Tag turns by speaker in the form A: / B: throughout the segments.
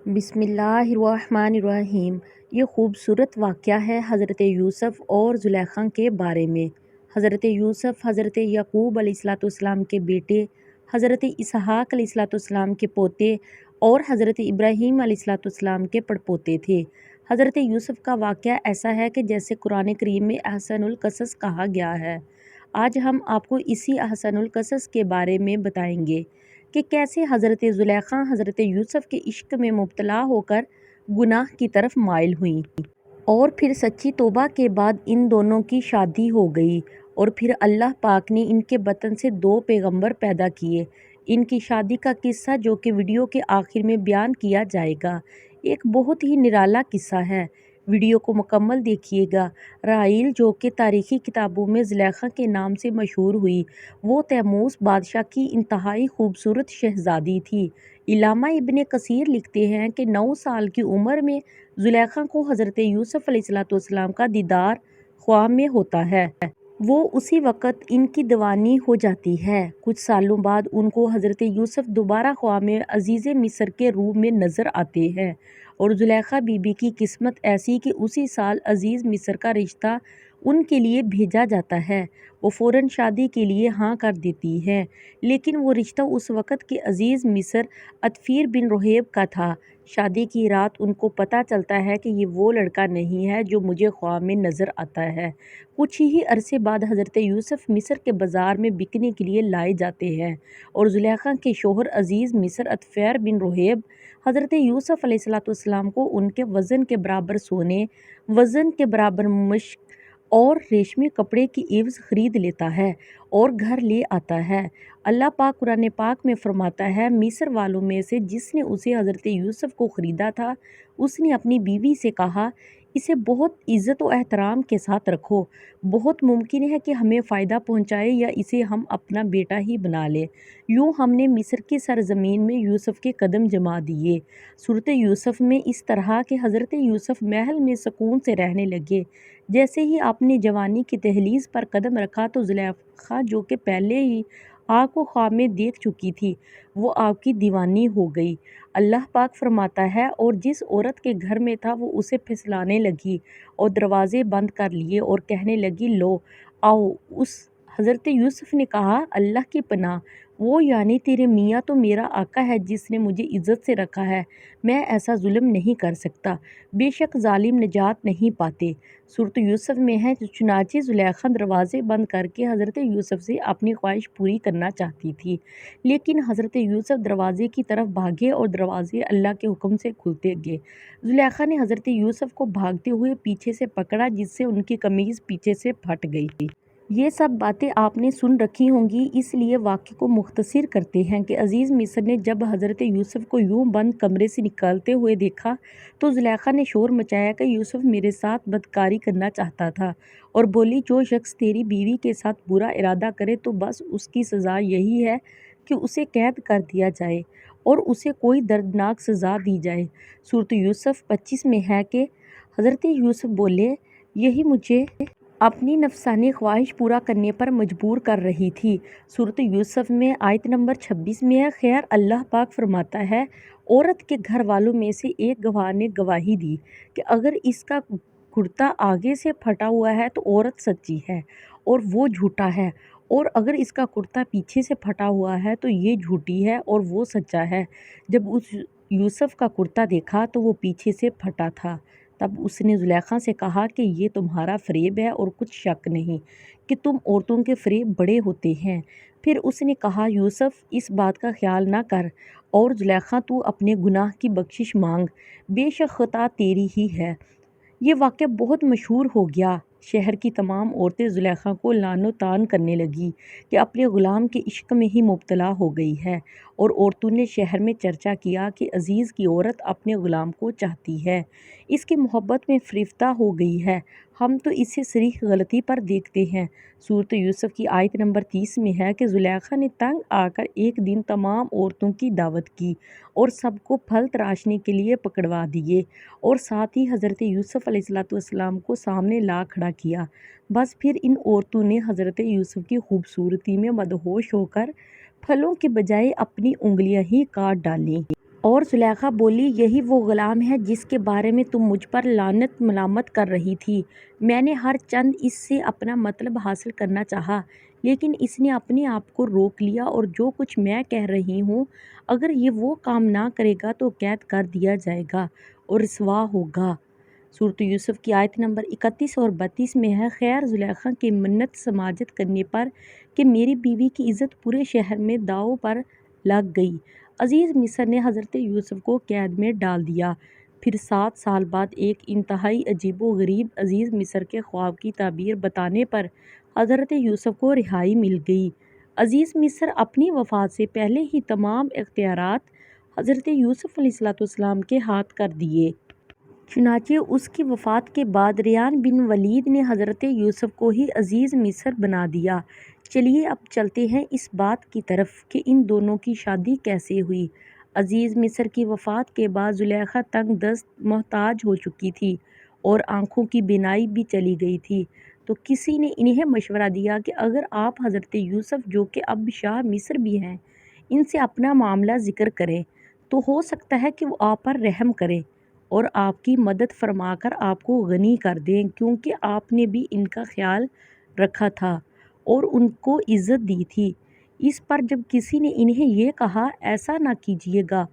A: بسم اللہ الرحمن الرحیم۔ یہ خوبصورت واقعہ ہے حضرت یوسف اور زلیخا کے بارے میں۔ حضرت یوسف حضرت یعقوب علیہ السلام کے بیٹے، حضرت اسحاق علیہ السلام کے پوتے اور حضرت ابراہیم علیہ السلام کے پڑپوتے تھے۔ حضرت یوسف کا واقعہ ایسا ہے کہ جیسے قرآن کریم میں احسن القصص کہا گیا ہے۔ آج ہم آپ کو اسی احسن القصص کے بارے میں بتائیں گے کہ کیسے حضرت زلیخا حضرت یوسف کے عشق میں مبتلا ہو کر گناہ کی طرف مائل ہوئیں، اور پھر سچی توبہ کے بعد ان دونوں کی شادی ہو گئی، اور پھر اللہ پاک نے ان کے بطن سے 2 پیغمبر پیدا کیے۔ ان کی شادی کا قصہ جو کہ ویڈیو کے آخر میں بیان کیا جائے گا، ایک بہت ہی نرالا قصہ ہے۔ ویڈیو کو مکمل دیکھیے گا۔ راحیل جو کہ تاریخی کتابوں میں زلیخا کے نام سے مشہور ہوئی، وہ تیموس بادشاہ کی انتہائی خوبصورت شہزادی تھی۔ علامہ ابن کثیر لکھتے ہیں کہ 9 سال کی عمر میں زلیخا کو حضرت یوسف علیہ السلام کا دیدار خواب میں ہوتا ہے۔ وہ اسی وقت ان کی دیوانی ہو جاتی ہے۔ کچھ سالوں بعد ان کو حضرت یوسف دوبارہ خواب میں عزیز مصر کے روپ میں نظر آتے ہیں، اور زلیخا بی بی کی قسمت ایسی کہ اسی سال عزیز مصر کا رشتہ ان کے لیے بھیجا جاتا ہے۔ وہ فوراً شادی کے لیے ہاں کر دیتی ہے، لیکن وہ رشتہ اس وقت کے عزیز مصر عطفیر بن رہیب کا تھا۔ شادی کی رات ان کو پتہ چلتا ہے کہ یہ وہ لڑکا نہیں ہے جو مجھے خواب میں نظر آتا ہے۔ کچھ ہی عرصے بعد حضرت یوسف مصر کے بازار میں بکنے کے لیے لائے جاتے ہیں، اور زلیخا کے شوہر عزیز مصر عطفیر بن رہیب حضرت یوسف علیہ السلام کو ان کے وزن کے برابر سونے، وزن کے برابر مشک اور ریشمی کپڑے کی عوض خرید لیتا ہے اور گھر لے آتا ہے۔ اللہ پاک قرآن پاک میں فرماتا ہے، مصر والوں میں سے جس نے اسے حضرت یوسف کو خریدا تھا، اس نے اپنی بیوی سے کہا، اسے بہت عزت و احترام کے ساتھ رکھو، بہت ممکن ہے کہ ہمیں فائدہ پہنچائے یا اسے ہم اپنا بیٹا ہی بنا لیں۔ یوں ہم نے مصر کی سرزمین میں یوسف کے قدم جما دیے۔ سورۃ یوسف میں اس طرح کہ حضرت یوسف محل میں سکون سے رہنے لگے۔ جیسے ہی آپ نے جوانی کی دہلیز پر قدم رکھا تو زلیخا جو کہ پہلے ہی آپ کو خواب میں دیکھ چکی تھی، وہ آپ کی دیوانی ہو گئی۔ اللہ پاک فرماتا ہے، اور جس عورت کے گھر میں تھا وہ اسے پھسلانے لگی اور دروازے بند کر لیے اور کہنے لگی، لو آؤ۔ حضرت یوسف نے کہا، اللہ کی پناہ، وہ یعنی تیرے میاں تو میرا آقا ہے جس نے مجھے عزت سے رکھا ہے، میں ایسا ظلم نہیں کر سکتا، بے شک ظالم نجات نہیں پاتے۔ سورۃ یوسف میں ہے، چنانچہ زلیخا دروازے بند کر کے حضرت یوسف سے اپنی خواہش پوری کرنا چاہتی تھی، لیکن حضرت یوسف دروازے کی طرف بھاگے اور دروازے اللہ کے حکم سے کھلتے گئے۔ زلیخا نے حضرت یوسف کو بھاگتے ہوئے پیچھے سے پکڑا، جس سے ان کی قمیض پیچھے سے پھٹ گئی۔ یہ سب باتیں آپ نے سن رکھی ہوں گی، اس لیے واقعے کو مختصر کرتے ہیں کہ عزیز مصر نے جب حضرت یوسف کو یوں بند کمرے سے نکلتے ہوئے دیکھا تو زلیخا نے شور مچایا کہ یوسف میرے ساتھ بدکاری کرنا چاہتا تھا، اور بولی، جو شخص تیری بیوی کے ساتھ برا ارادہ کرے تو بس اس کی سزا یہی ہے کہ اسے قید کر دیا جائے اور اسے کوئی دردناک سزا دی جائے۔ سورۃ یوسف 25 میں ہے کہ حضرت یوسف بولے، یہی مجھے اپنی نفسانی خواہش پورا کرنے پر مجبور کر رہی تھی۔ سورۃ یوسف میں آیت نمبر 26 میں ہے، خیر اللہ پاک فرماتا ہے، عورت کے گھر والوں میں سے ایک گواہ نے گواہی دی کہ اگر اس کا کرتا آگے سے پھٹا ہوا ہے تو عورت سچی ہے اور وہ جھوٹا ہے، اور اگر اس کا کرتا پیچھے سے پھٹا ہوا ہے تو یہ جھوٹی ہے اور وہ سچا ہے۔ جب اس یوسف کا کرتا دیکھا تو وہ پیچھے سے پھٹا تھا، تب اس نے زلیخا سے کہا کہ یہ تمہارا فریب ہے اور کچھ شک نہیں کہ تم عورتوں کے فریب بڑے ہوتے ہیں۔ پھر اس نے کہا، یوسف اس بات کا خیال نہ کر، اور زلیخا تو اپنے گناہ کی بخشش مانگ، بے شک خطا تیری ہی ہے۔ یہ واقعہ بہت مشہور ہو گیا۔ شہر کی تمام عورتیں زلیخا کو لعن و طعن کرنے لگیں کہ اپنے غلام کے عشق میں ہی مبتلا ہو گئی ہے، اور عورتوں نے شہر میں چرچا کیا کہ عزیز کی عورت اپنے غلام کو چاہتی ہے، اس کی محبت میں فریفتہ ہو گئی ہے، ہم تو اسے صریح غلطی پر دیکھتے ہیں۔ سورۃ یوسف کی آیت نمبر 30 میں ہے کہ زلیخا نے تنگ آ کر ایک دن تمام عورتوں کی دعوت کی اور سب کو پھل تراشنے کے لیے پکڑوا دیے، اور ساتھ ہی حضرت یوسف علیہ السلام کو سامنے لا کھڑا کیا۔ بس پھر ان عورتوں نے حضرت یوسف کی خوبصورتی میں مدہوش ہو کر پھلوں کے بجائے اپنی انگلیاں ہی کاٹ ڈالیں، اور زلیخا بولی یہی وہ غلام ہے جس کے بارے میں تم مجھ پر لعنت ملامت کر رہی تھی۔ میں نے ہر چند اس سے اپنا مطلب حاصل کرنا چاہا لیکن اس نے اپنے آپ کو روک لیا اور جو کچھ میں کہہ رہی ہوں اگر یہ وہ کام نہ کرے گا تو قید کر دیا جائے گا اور رسوا ہوگا۔ سورۃ یوسف کی آیت نمبر 31 اور 32 میں ہے خیر زلیخا کی منت سماجت کرنے پر کہ میری بیوی کی عزت پورے شہر میں داؤ پر لگ گئی۔ عزیز مصر نے حضرت یوسف کو قید میں ڈال دیا۔ پھر 7 سال بعد ایک انتہائی عجیب و غریب عزیز مصر کے خواب کی تعبیر بتانے پر حضرت یوسف کو رہائی مل گئی۔ عزیز مصر اپنی وفات سے پہلے ہی تمام اختیارات حضرت یوسف علیہ السلام کے ہاتھ کر دیے۔ چنانچہ اس کی وفات کے بعد ریان بن ولید نے حضرت یوسف کو ہی عزیز مصر بنا دیا۔ چلیے اب چلتے ہیں اس بات کی طرف کہ ان دونوں کی شادی کیسے ہوئی۔ عزیز مصر کی وفات کے بعد زلیخا تنگ دست محتاج ہو چکی تھی اور آنکھوں کی بینائی بھی چلی گئی تھی، تو کسی نے انہیں مشورہ دیا کہ اگر آپ حضرت یوسف جو کہ اب شاہ مصر بھی ہیں ان سے اپنا معاملہ ذکر کریں تو ہو سکتا ہے کہ وہ آپ پر رحم کریں اور آپ کی مدد فرما کر آپ کو غنی کر دیں، کیونکہ آپ نے بھی ان کا خیال رکھا تھا اور ان کو عزت دی تھی۔ اس پر جب کسی نے انہیں یہ کہا ایسا نہ کیجیے گا،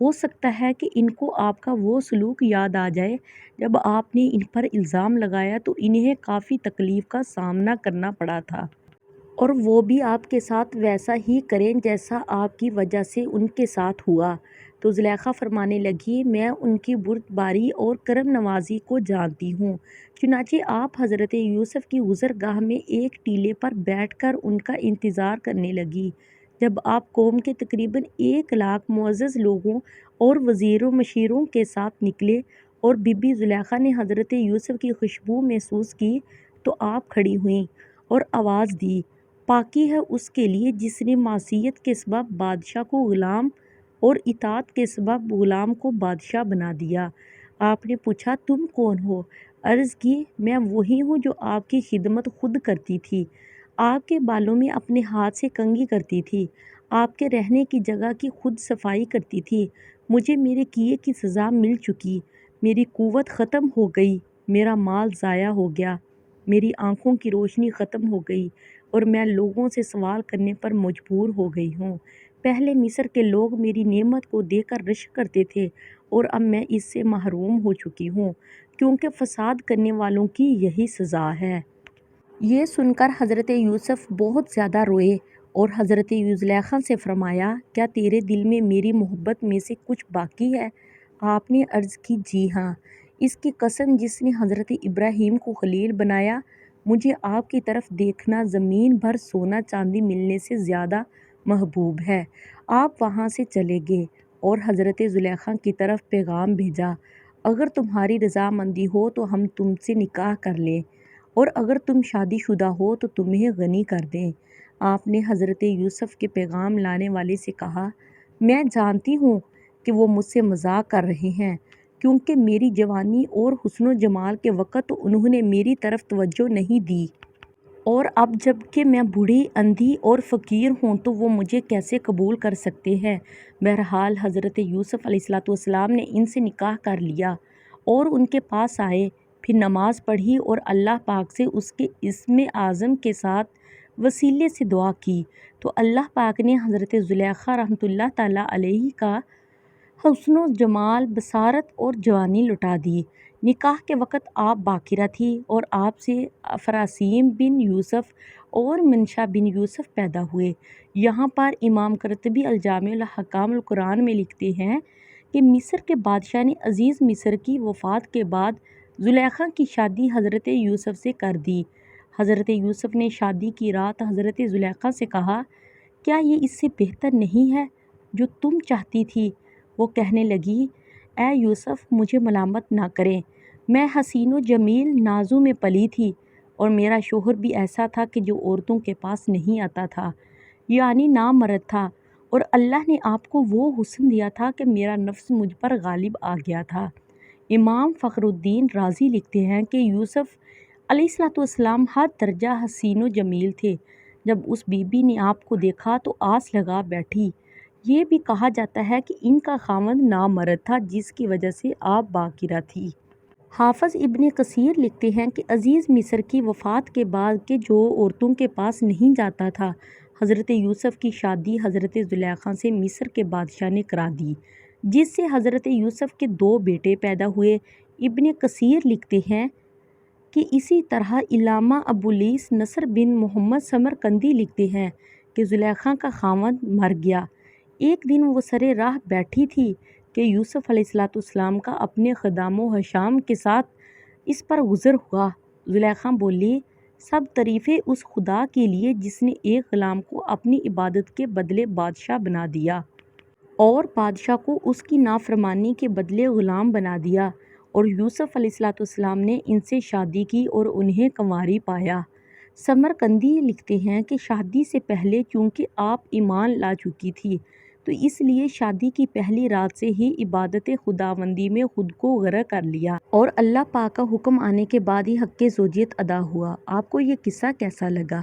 A: ہو سکتا ہے کہ ان کو آپ کا وہ سلوک یاد آ جائے جب آپ نے ان پر الزام لگایا تو انہیں کافی تکلیف کا سامنا کرنا پڑا تھا، اور وہ بھی آپ کے ساتھ ویسا ہی کریں جیسا آپ کی وجہ سے ان کے ساتھ ہوا۔ تو زلیخا فرمانے لگی میں ان کی بردباری اور کرم نوازی کو جانتی ہوں۔ چنانچہ آپ حضرت یوسف کی گزرگاہ میں ایک ٹیلے پر بیٹھ کر ان کا انتظار کرنے لگی۔ جب آپ قوم کے تقریباً 1,00,000 معزز لوگوں اور وزیروں مشیروں کے ساتھ نکلے اور بی بی زلیخا نے حضرت یوسف کی خوشبو محسوس کی تو آپ کھڑی ہوئیں اور آواز دی پاکی ہے اس کے لیے جس نے معصیت کے سبب بادشاہ کو غلام اور اطاعت کے سبب غلام کو بادشاہ بنا دیا۔ آپ نے پوچھا تم کون ہو؟ عرض کی میں وہی ہوں جو آپ کی خدمت خود کرتی تھی، آپ کے بالوں میں اپنے ہاتھ سے کنگھی کرتی تھی، آپ کے رہنے کی جگہ کی خود صفائی کرتی تھی۔ مجھے میرے کیے کی سزا مل چکی، میری قوت ختم ہو گئی، میرا مال ضائع ہو گیا، میری آنکھوں کی روشنی ختم ہو گئی اور میں لوگوں سے سوال کرنے پر مجبور ہو گئی ہوں۔ پہلے مصر کے لوگ میری نعمت کو دیکھ کر رشک کرتے تھے اور اب میں اس سے محروم ہو چکی ہوں، کیونکہ فساد کرنے والوں کی یہی سزا ہے۔ یہ سن کر حضرت یوسف بہت زیادہ روئے اور حضرت زلیخا سے فرمایا کیا تیرے دل میں میری محبت میں سے کچھ باقی ہے؟ آپ نے عرض کی جی ہاں، اس کی قسم جس نے حضرت ابراہیم کو خلیل بنایا، مجھے آپ کی طرف دیکھنا زمین بھر سونا چاندی ملنے سے زیادہ محبوب ہے۔ آپ وہاں سے چلے گئے اور حضرت زلیخا کی طرف پیغام بھیجا اگر تمہاری رضامندی ہو تو ہم تم سے نکاح کر لیں اور اگر تم شادی شدہ ہو تو تمہیں غنی کر دیں۔ آپ نے حضرت یوسف کے پیغام لانے والے سے کہا میں جانتی ہوں کہ وہ مجھ سے مذاق کر رہے ہیں، کیونکہ میری جوانی اور حسن و جمال کے وقت انہوں نے میری طرف توجہ نہیں دی، اور اب جب کہ میں بوڑھی اندھی اور فقیر ہوں تو وہ مجھے کیسے قبول کر سکتے ہیں؟ بہرحال حضرت یوسف علیہ السلام نے ان سے نکاح کر لیا اور ان کے پاس آئے، پھر نماز پڑھی اور اللہ پاک سے اس کے اسم اعظم کے ساتھ وسیلے سے دعا کی، تو اللہ پاک نے حضرت زلیخا رحمۃ اللہ تعالیٰ علیہ کا حسن و جمال، بصارت اور جوانی لٹا دی۔ نکاح کے وقت آپ باکرہ تھی اور آپ سے افراسیم بن یوسف اور منشا بن یوسف پیدا ہوئے۔ یہاں پر امام قرطبی الجامع الاحکام القرآن میں لکھتے ہیں کہ مصر کے بادشاہ نے عزیز مصر کی وفات کے بعد زلیخا کی شادی حضرت یوسف سے کر دی۔ حضرت یوسف نے شادی کی رات حضرت زلیخا سے کہا کیا یہ اس سے بہتر نہیں ہے جو تم چاہتی تھی؟ وہ کہنے لگی اے یوسف مجھے ملامت نہ کریں، میں حسین و جمیل نازوں میں پلی تھی اور میرا شوہر بھی ایسا تھا کہ جو عورتوں کے پاس نہیں آتا تھا، یعنی نامرد تھا، اور اللہ نے آپ کو وہ حسن دیا تھا کہ میرا نفس مجھ پر غالب آ گیا تھا۔ امام فخر الدین رازی لکھتے ہیں کہ یوسف علیہ السلام حد درجہ حسین و جمیل تھے۔ جب اس بی بی نے آپ کو دیکھا تو آس لگا بیٹھی، یہ بھی کہا جاتا ہے کہ ان کا خاوند نامرد تھا جس کی وجہ سے آپ باقرہ تھی۔ حافظ ابن کثیر لکھتے ہیں کہ عزیز مصر کی وفات کے بعد کہ جو عورتوں کے پاس نہیں جاتا تھا، حضرت یوسف کی شادی حضرت زلیخا سے مصر کے بادشاہ نے کرا دی، جس سے حضرت یوسف کے 2 بیٹے پیدا ہوئے۔ ابن کثیر لکھتے ہیں کہ اسی طرح علامہ ابوالعیس نصر بن محمد سمرقندی لکھتے ہیں کہ زلیخا کا خاوند مر گیا۔ ایک دن وہ سرِ راہ بیٹھی تھی کہ یوسف علیہ السلام کا اپنے خدام و حشام کے ساتھ اس پر گزر ہوا۔ زلیخا بولی، سب تعریفیں اس خدا کے لیے جس نے ایک غلام کو اپنی عبادت کے بدلے بادشاہ بنا دیا اور بادشاہ کو اس کی نافرمانی کے بدلے غلام بنا دیا، اور یوسف علیہ السلام نے ان سے شادی کی اور انہیں کنواری پایا۔ سمرقندی لکھتے ہیں کہ شادی سے پہلے چونکہ آپ ایمان لا چکی تھی تو اس لیے شادی کی پہلی رات سے ہی عبادت خداوندی میں خود کو غرق کر لیا، اور اللہ پاک کا حکم آنے کے بعد ہی حق زوجیت ادا ہوا۔ آپ کو یہ قصہ کیسا لگا؟